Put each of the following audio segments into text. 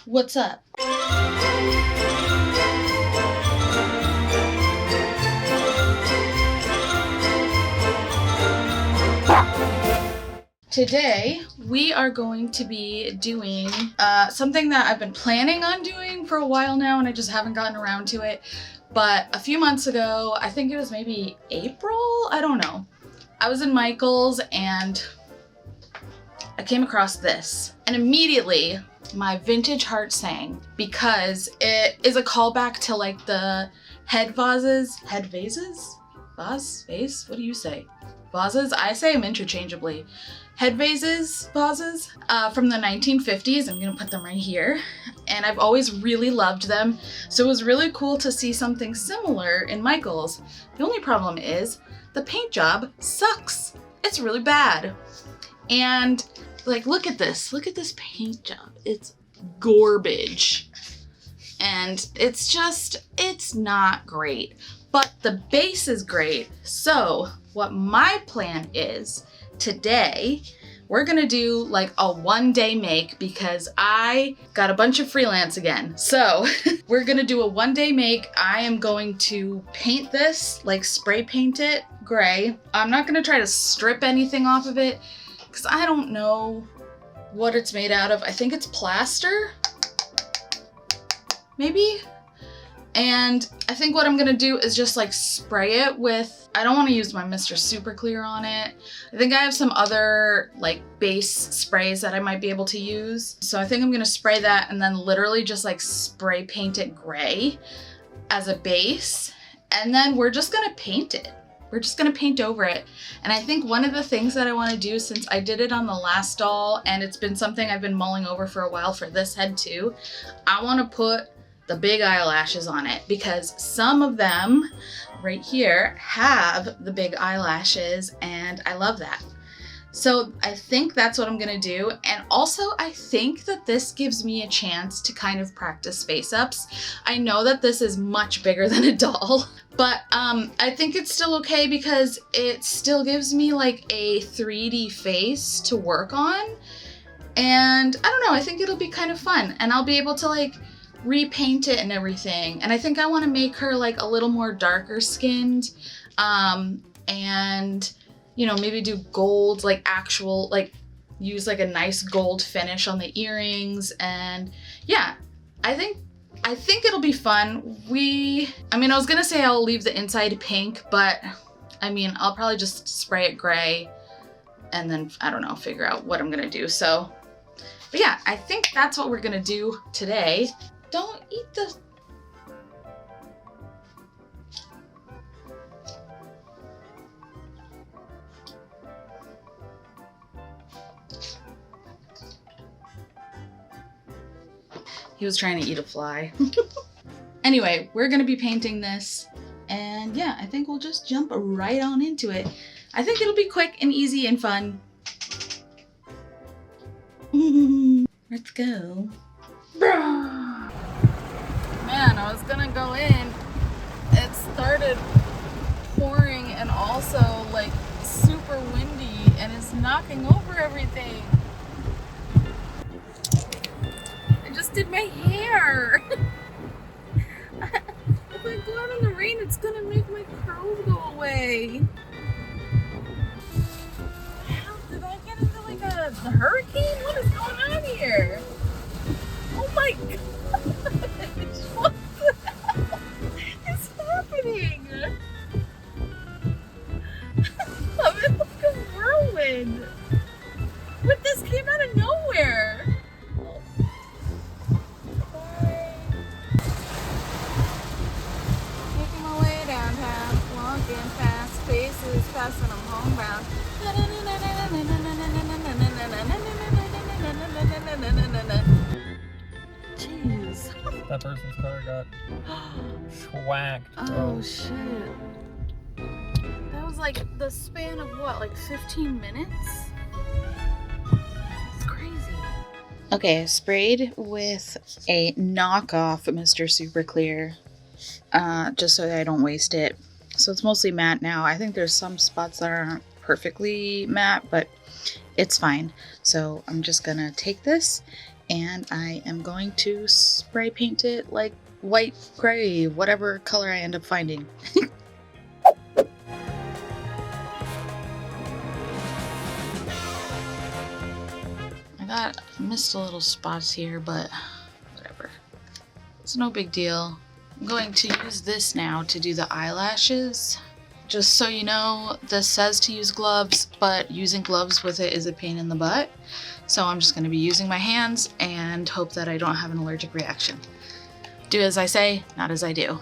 What's up? Today, we are going to be doing something that I've been planning on doing for a while now, and I just haven't gotten around to it. But a few months ago, I think it was maybe April, I don't know. I was in Michaels and I came across this. And immediately, my vintage heart sang because it is a callback to like the head vases. Head vases? Vase? What do you say? Vases? I say them interchangeably. Head vases from the 1950s. I'm gonna put them right here. And I've always really loved them. So it was really cool to see something similar in Michaels. The only problem is the paint job sucks. It's really bad. And like, look at this paint job. It's garbage. And it's not great. But the base is great. So what my plan is today, we're gonna do like a one-day make because I got a bunch of freelance again. So we're gonna do a one-day make. I am going to paint this, like spray paint it gray. I'm not gonna try to strip anything off of it because I don't know what it's made out of. I think it's plaster, maybe? And I think what I'm gonna do is just like spray it with, I don't wanna use my Mr. Super Clear on it. I think I have some other like base sprays that I might be able to use. So I think I'm gonna spray that and then literally just like spray paint it gray as a base. And then we're just gonna paint it. We're just gonna paint over it. And I think one of the things that I wanna do, since I did it on the last doll and it's been something I've been mulling over for a while for this head too, I wanna put the big eyelashes on it because some of them right here have the big eyelashes and I love that. So I think that's what I'm gonna do. And also I think that this gives me a chance to kind of practice face ups. I know that this is much bigger than a doll, but I think it's still okay because it still gives me like a 3D face to work on. And I don't know, I think it'll be kind of fun and I'll be able to like repaint it and everything. And I think I want to make her like a little more darker skinned, and you know, maybe do gold, like actual, like use like a nice gold finish on the earrings. And yeah, I think it'll be fun. I mean, I was gonna say I'll leave the inside pink, but I mean, I'll probably just spray it gray and then, I don't know, figure out what I'm gonna do. So, but yeah, I think that's what we're gonna do today. Don't eat the... He was trying to eat a fly. Anyway, we're gonna be painting this and yeah, I think we'll just jump right on into it. I think it'll be quick and easy and fun. Let's go. Man, I was gonna go in. It started pouring and also like super windy and it's knocking over everything. I just did my hair. If I go out in the rain, it's gonna make my curls go away. How did I get into like a hurricane? What is going on here? Oh my god. What the hell is happening? I'm in like a whirlwind. But this came out of nowhere. Bye. Making my way downtown, walking past faces, passing them homebound. Jeez. That person's car got schwacked. Oh shit. That was like the span of what, like 15 minutes? It's crazy. Okay, I sprayed with a knockoff Mr. Super Clear, just so that I don't waste it. So it's mostly matte now. I think there's some spots that aren't perfectly matte, but it's fine. So I'm just gonna take this and I am going to spray paint it like white, gray, whatever color I end up finding. I missed a little spots here, but whatever. It's no big deal. I'm going to use this now to do the eyelashes. Just so you know, this says to use gloves, but using gloves with it is a pain in the butt. So I'm just going to be using my hands and hope that I don't have an allergic reaction. Do as I say, not as I do.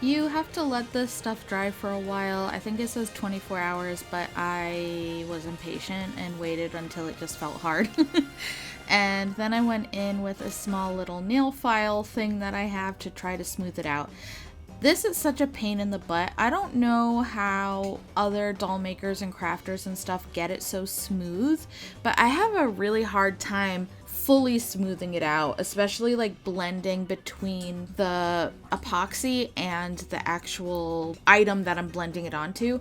You have to let this stuff dry for a while. I think it says 24 hours, but I was impatient and waited until it just felt hard. And then I went in with a small little nail file thing that I have to try to smooth it out. This is such a pain in the butt. I don't know how other doll makers and crafters and stuff get it so smooth, but I have a really hard time fully smoothing it out, especially like blending between the epoxy and the actual item that I'm blending it onto.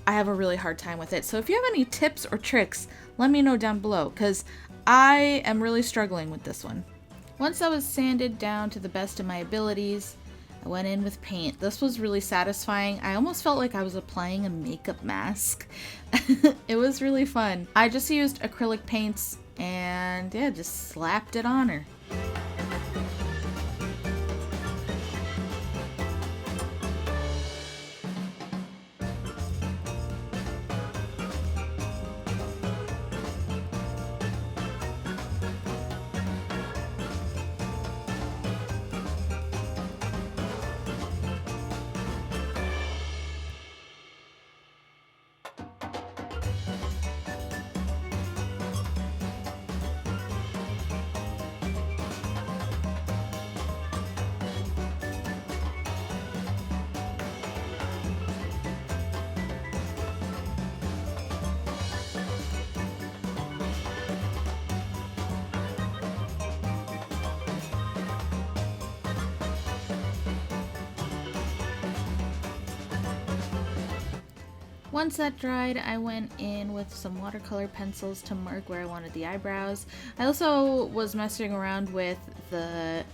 I have a really hard time with it. So if you have any tips or tricks, let me know down below, because I am really struggling with this one. Once I was sanded down to the best of my abilities, I went in with paint. This was really satisfying. I almost felt like I was applying a makeup mask. It was really fun. I just used acrylic paints and yeah, just slapped it on her. Once that dried, I went in with some watercolor pencils to mark where I wanted the eyebrows. I also was messing around with the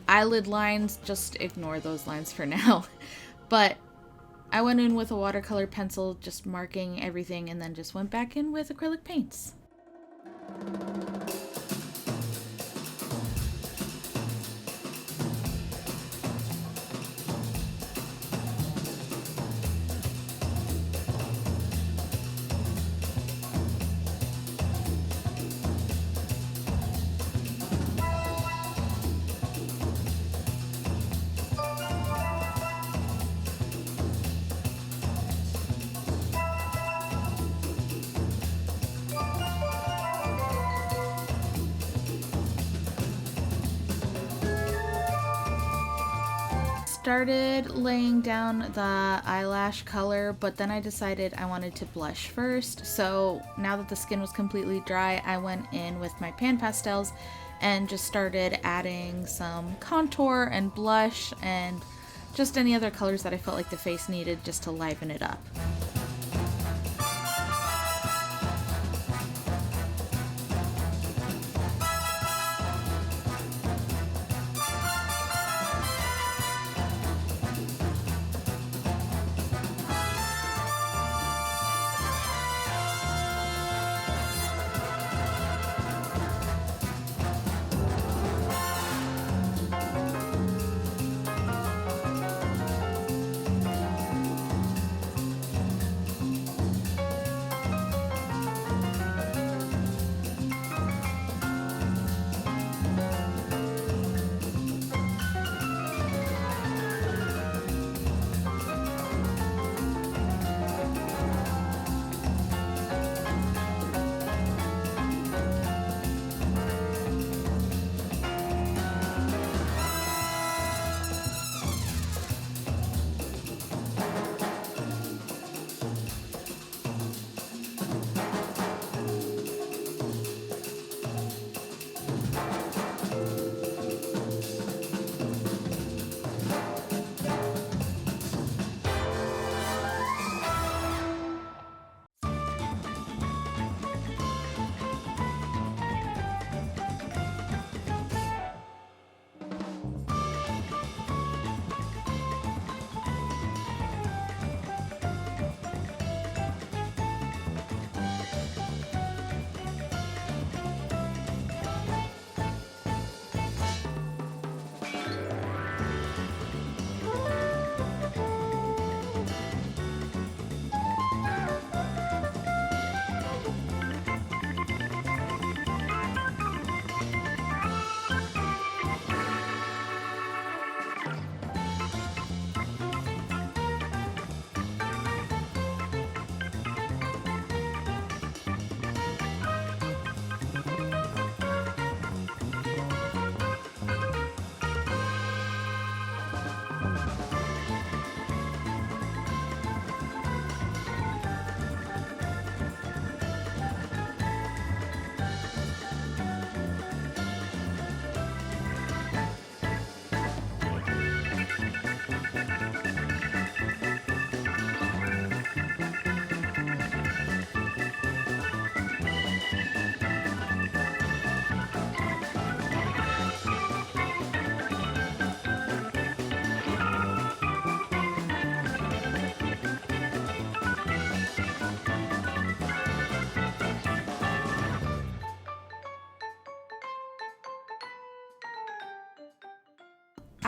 eyelid lines. Just ignore those lines for now. But I went in with a watercolor pencil, just marking everything, and then just went back in with acrylic paints. Started laying down the eyelash color, but then I decided I wanted to blush first. So now that the skin was completely dry, I went in with my pan pastels and just started adding some contour and blush and just any other colors that I felt like the face needed just to liven it up.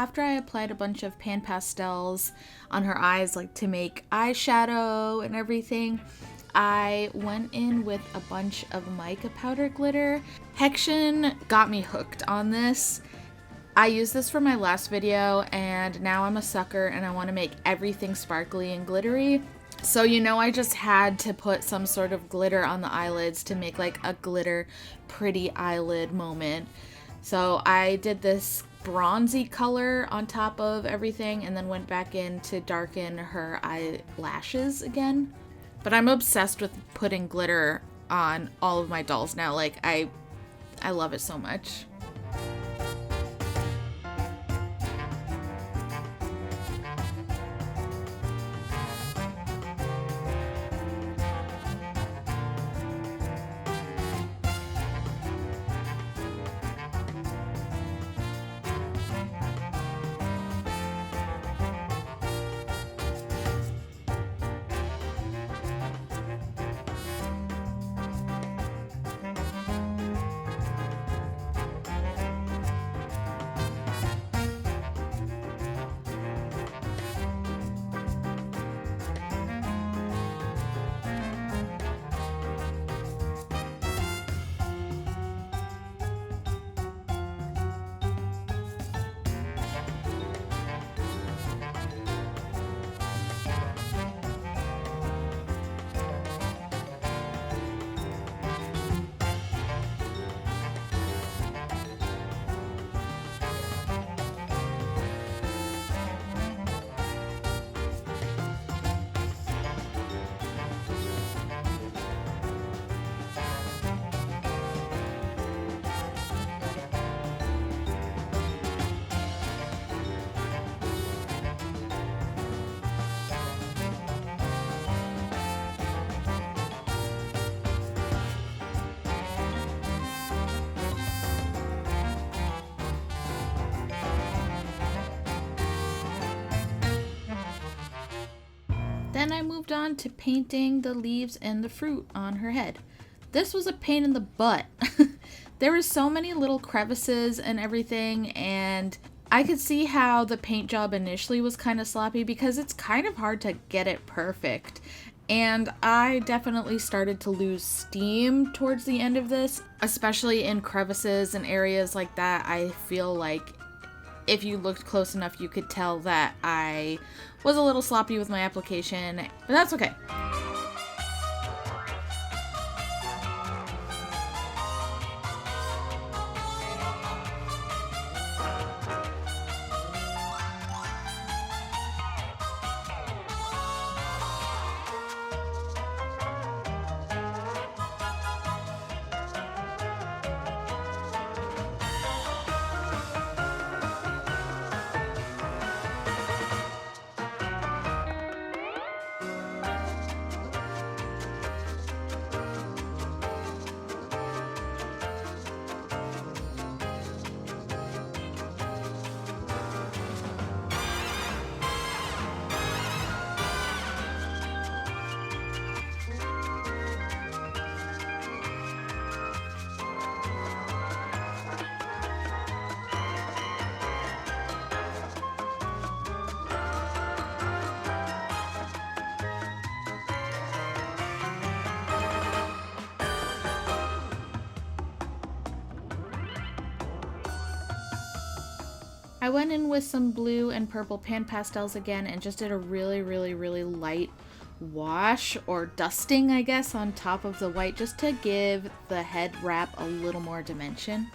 after I applied a bunch of pan pastels on her eyes, like to make eyeshadow and everything, I went in with a bunch of mica powder glitter. Hection got me hooked on this. I used this for my last video and now I'm a sucker and I want to make everything sparkly and glittery. So I just had to put some sort of glitter on the eyelids to make like a glitter pretty eyelid moment. So I did this bronzy color on top of everything and then went back in to darken her eyelashes again. But I'm obsessed with putting glitter on all of my dolls now. Like I love it so much. Then I moved on to painting the leaves and the fruit on her head. This was a pain in the butt. There were so many little crevices and everything, and I could see how the paint job initially was kind of sloppy because it's kind of hard to get it perfect. And I definitely started to lose steam towards the end of this, especially in crevices and areas like that. I feel like if you looked close enough, you could tell that I was a little sloppy with my application, but that's okay. I went in with some blue and purple pan pastels again and just did a really light wash or dusting, I guess, on top of the white just to give the head wrap a little more dimension.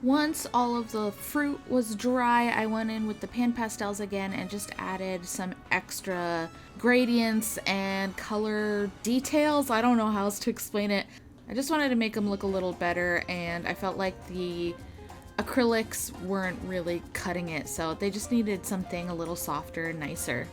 Once all of the fruit was dry, I went in with the pan pastels again and just added some extra gradients and color details. I don't know how else to explain it. I just wanted to make them look a little better, and I felt like the acrylics weren't really cutting it, so they just needed something a little softer and nicer.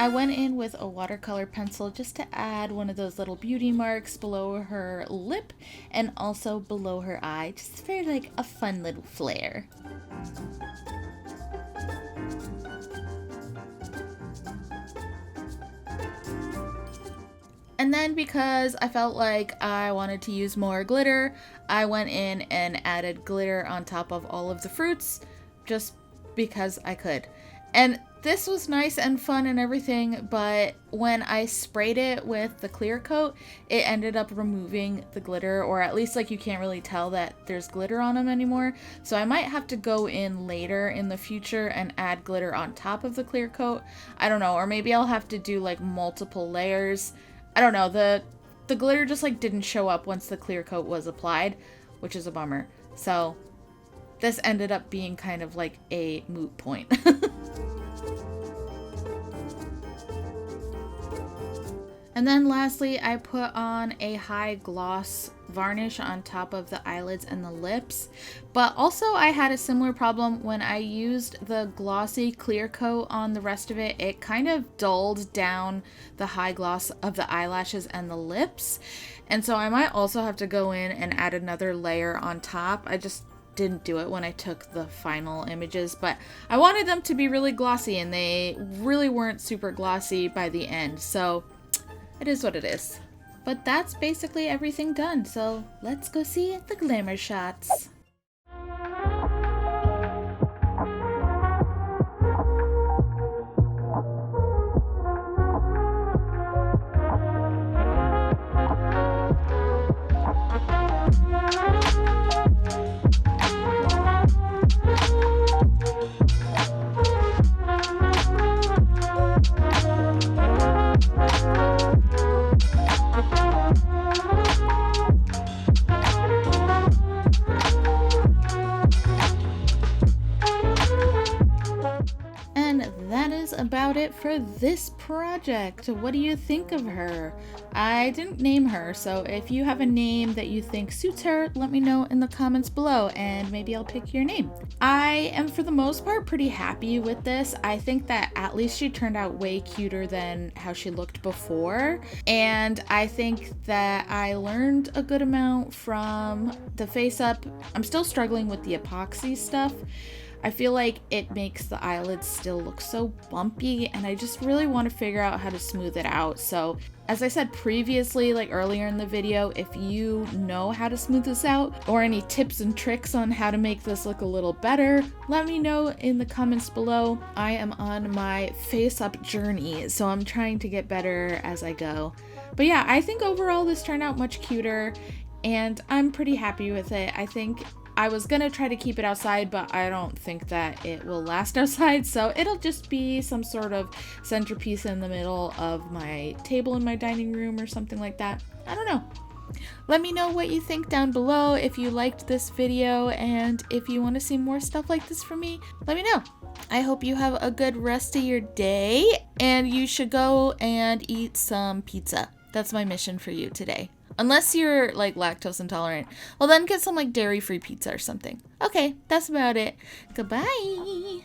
I went in with a watercolor pencil just to add one of those little beauty marks below her lip and also below her eye, just for like a fun little flare. And then because I felt like I wanted to use more glitter, I went in and added glitter on top of all of the fruits just because I could. And this was nice and fun and everything, but when I sprayed it with the clear coat, it ended up removing the glitter, or at least like you can't really tell that there's glitter on them anymore. So I might have to go in later in the future and add glitter on top of the clear coat. I don't know, or maybe I'll have to do like multiple layers. I don't know, the glitter just like didn't show up once the clear coat was applied, which is a bummer. So this ended up being kind of like a moot point. And then lastly, I put on a high gloss varnish on top of the eyelids and the lips. But also I had a similar problem when I used the glossy clear coat on the rest of it. It kind of dulled down the high gloss of the eyelashes and the lips. And so I might also have to go in and add another layer on top. I just didn't do it when I took the final images, but I wanted them to be really glossy and they really weren't super glossy by the end. So it is what it is. But that's basically everything done, so let's go see the glamour shots. About it for this project. What do you think of her? I didn't name her, so if you have a name that you think suits her, let me know in the comments below and maybe I'll pick your name. I am for the most part pretty happy with this. I think that at least she turned out way cuter than how she looked before, and I think that I learned a good amount from the face up. I'm still struggling with the epoxy stuff. I feel like it makes the eyelids still look so bumpy, and I just really want to figure out how to smooth it out. So as I said previously, like earlier in the video, if you know how to smooth this out or any tips and tricks on how to make this look a little better, let me know in the comments below. I am on my face up journey, so I'm trying to get better as I go. But yeah, I think overall this turned out much cuter and I'm pretty happy with it. I think I was gonna try to keep it outside, but I don't think that it will last outside, so it'll just be some sort of centerpiece in the middle of my table in my dining room or something like that. I don't know. Let me know what you think down below if you liked this video, and if you want to see more stuff like this from me, let me know. I hope you have a good rest of your day, and you should go and eat some pizza. That's my mission for you today. Unless you're like lactose intolerant, well then get some like dairy-free pizza or something. Okay, that's about it. Goodbye.